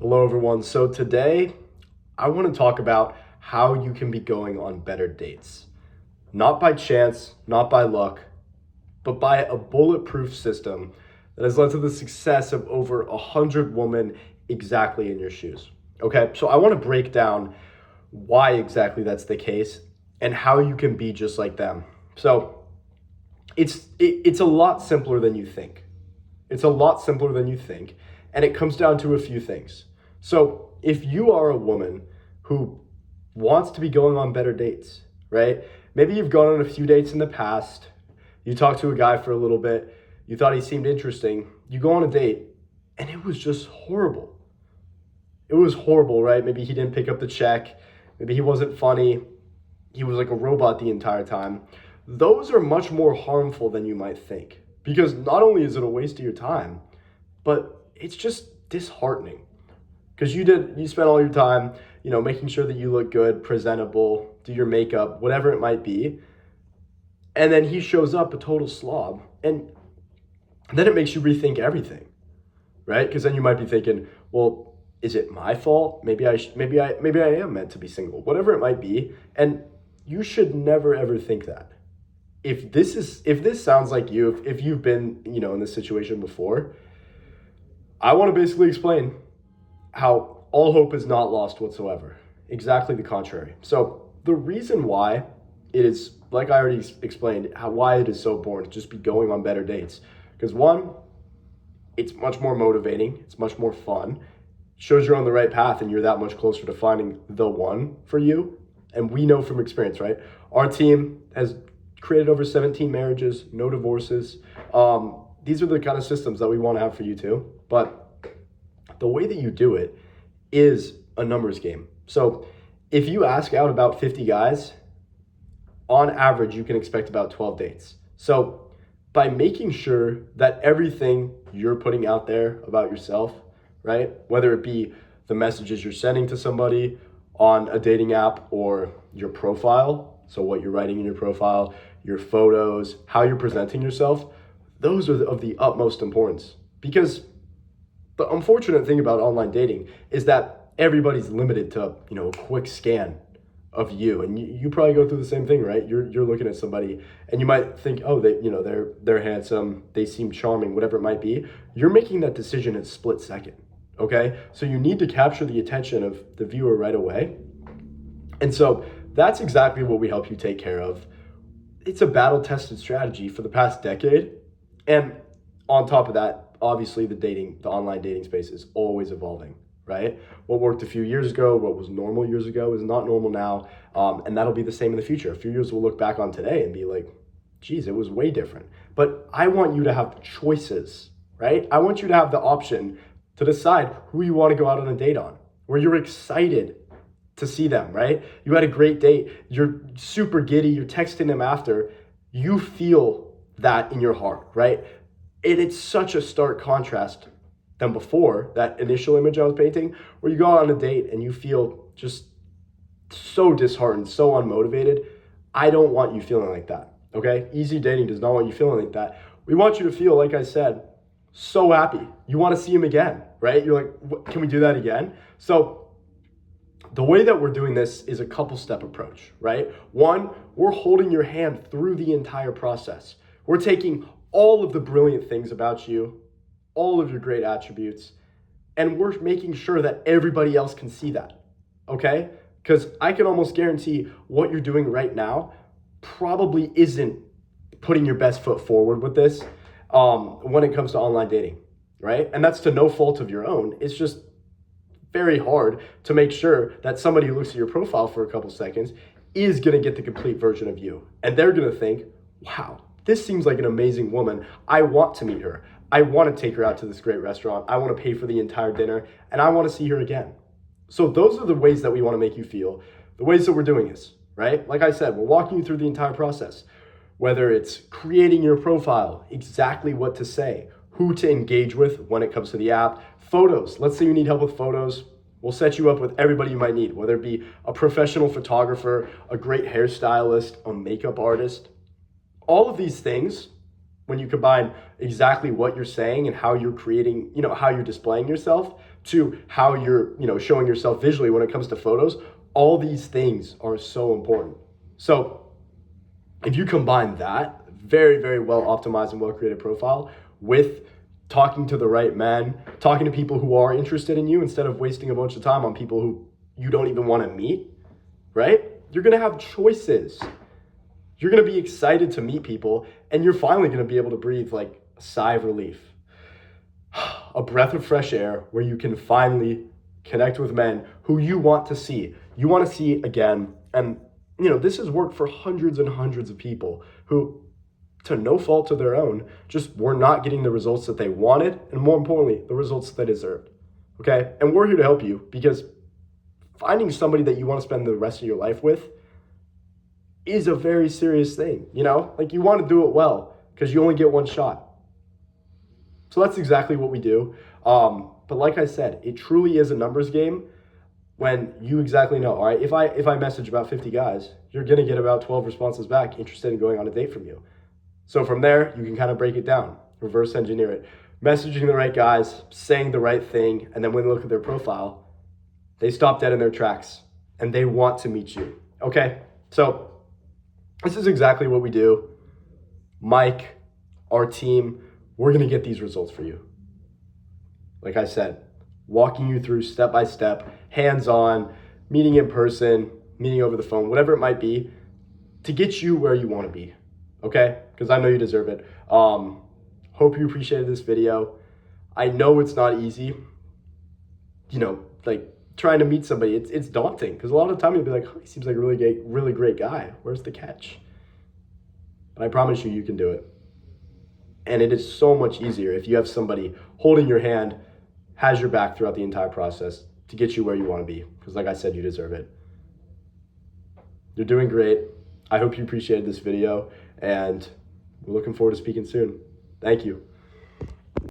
Hello, everyone. So today I want to talk about how you can be going on better dates. Not by chance, not by luck, but by a bulletproof system that has led to the success of over 100 women exactly in your shoes. Okay, so I want to break down why exactly that's the case and how you can be just like them. So it's a lot simpler than you think. It's a lot simpler than you think, and it comes down to a few things. So, if you are a woman who wants to be going on better dates, right? Maybe you've gone on a few dates in the past, you talked to a guy for a little bit, you thought he seemed interesting, you go on a date, and it was just horrible. It was horrible, right? Maybe he didn't pick up the check, maybe he wasn't funny, he was like a robot the entire time. Those are much more harmful than you might think because not only is it a waste of your time, but it's just disheartening because you spent all your time, making sure that you look good, presentable, do your makeup, whatever it might be, and then he shows up a total slob, and then it makes you rethink everything, right? Because then you might be thinking, well, is it my fault? Maybe I am meant to be single, whatever it might be, and you should never ever think that. If this sounds like you, if you've been, in this situation before, I want to basically explain how all hope is not lost whatsoever. Exactly the contrary. So the reason why it is, like I already explained, why it is so important to just be going on better dates. Because one, it's much more motivating, it's much more fun, shows you're on the right path and you're that much closer to finding the one for you. And we know from experience, right? Our team has created over 17 marriages, no divorces. These are the kind of systems that we want to have for you too. But the way that you do it is a numbers game. So if you ask out about 50 guys, on average, you can expect about 12 dates. So by making sure that everything you're putting out there about yourself, right, whether it be the messages you're sending to somebody on a dating app or your profile, so what you're writing in your profile, your photos, how you're presenting yourself, those are of the utmost importance. Because the unfortunate thing about online dating is that everybody's limited to, a quick scan of you. And you probably go through the same thing, right? You're looking at somebody and you might think, oh, they're handsome, they seem charming, whatever it might be. You're making that decision in a split second. Okay? So you need to capture the attention of the viewer right away. And so that's exactly what we help you take care of. It's a battle-tested strategy for the past decade. And on top of that, obviously the online dating space is always evolving, right? What worked a few years ago, what was normal years ago is not normal now. And that'll be the same in the future. A few years we'll look back on today and be like, geez, it was way different. But I want you to have choices, right? I want you to have the option to decide who you want to go out on a date on, where you're excited to see them, right? You had a great date, you're super giddy, you're texting them after, you feel that in your heart, right? And it's such a stark contrast than before, that initial image I was painting, where you go out on a date and you feel just so disheartened, so unmotivated. I don't want you feeling like that, okay? Easy dating does not want you feeling like that. We want you to feel, like I said, so happy. You want to see him again, right? You're like, can we do that again? So the way that we're doing this is a couple step approach, right? One, we're holding your hand through the entire process. We're taking all of the brilliant things about you, all of your great attributes, and we're making sure that everybody else can see that, okay? Because I can almost guarantee what you're doing right now probably isn't putting your best foot forward with this when it comes to online dating, right? And that's to no fault of your own. It's just very hard to make sure that somebody who looks at your profile for a couple seconds is going to get the complete version of you. And they're going to think, wow, this seems like an amazing woman. I want to meet her. I want to take her out to this great restaurant. I want to pay for the entire dinner and I want to see her again. So those are the ways that we want to make you feel, the ways that we're doing this, right? Like I said, we're walking you through the entire process, whether it's creating your profile, exactly what to say, who to engage with when it comes to the app, photos. Let's say you need help with photos. We'll set you up with everybody you might need, whether it be a professional photographer, a great hairstylist, a makeup artist. All of these things when you combine exactly what you're saying and how you're creating, how you're displaying yourself to how you're, showing yourself visually when it comes to photos, all these things are so important. So if you combine that very, very well optimized and well created profile with talking to the right men, talking to people who are interested in you instead of wasting a bunch of time on people who you don't even want to meet, right? You're going to have choices. You're going to be excited to meet people, and you're finally going to be able to breathe like a sigh of relief, a breath of fresh air where you can finally connect with men who you want to see. You want to see again. And, this has worked for hundreds and hundreds of people who, to no fault of their own, just were not getting the results that they wanted, and more importantly, the results that they deserved. Okay? And we're here to help you, because finding somebody that you want to spend the rest of your life with is a very serious thing, Like, you want to do it well because you only get one shot. So that's exactly what we do. But like I said, it truly is a numbers game when you exactly know, all right, if I message about 50 guys, you're going to get about 12 responses back interested in going on a date from you. So from there, you can kind of break it down, reverse engineer it, messaging the right guys, saying the right thing, and then when they look at their profile, they stop dead in their tracks and they want to meet you. Okay? So this is exactly what we do. Mike, our team, we're going to get these results for you. Like I said, walking you through step by step, hands-on, meeting in person, meeting over the phone, whatever it might be, to get you where you want to be. Okay? Because I know you deserve it. Hope you appreciated this video. I know it's not easy. Like trying to meet somebody, it's daunting because a lot of the time you'll be like, oh, he seems like a really great guy. Where's the catch? But I promise you can do it. And it is so much easier if you have somebody holding your hand, has your back throughout the entire process to get you where you want to be. Because like I said, you deserve it. You're doing great. I hope you appreciated this video, and we're looking forward to speaking soon. Thank you.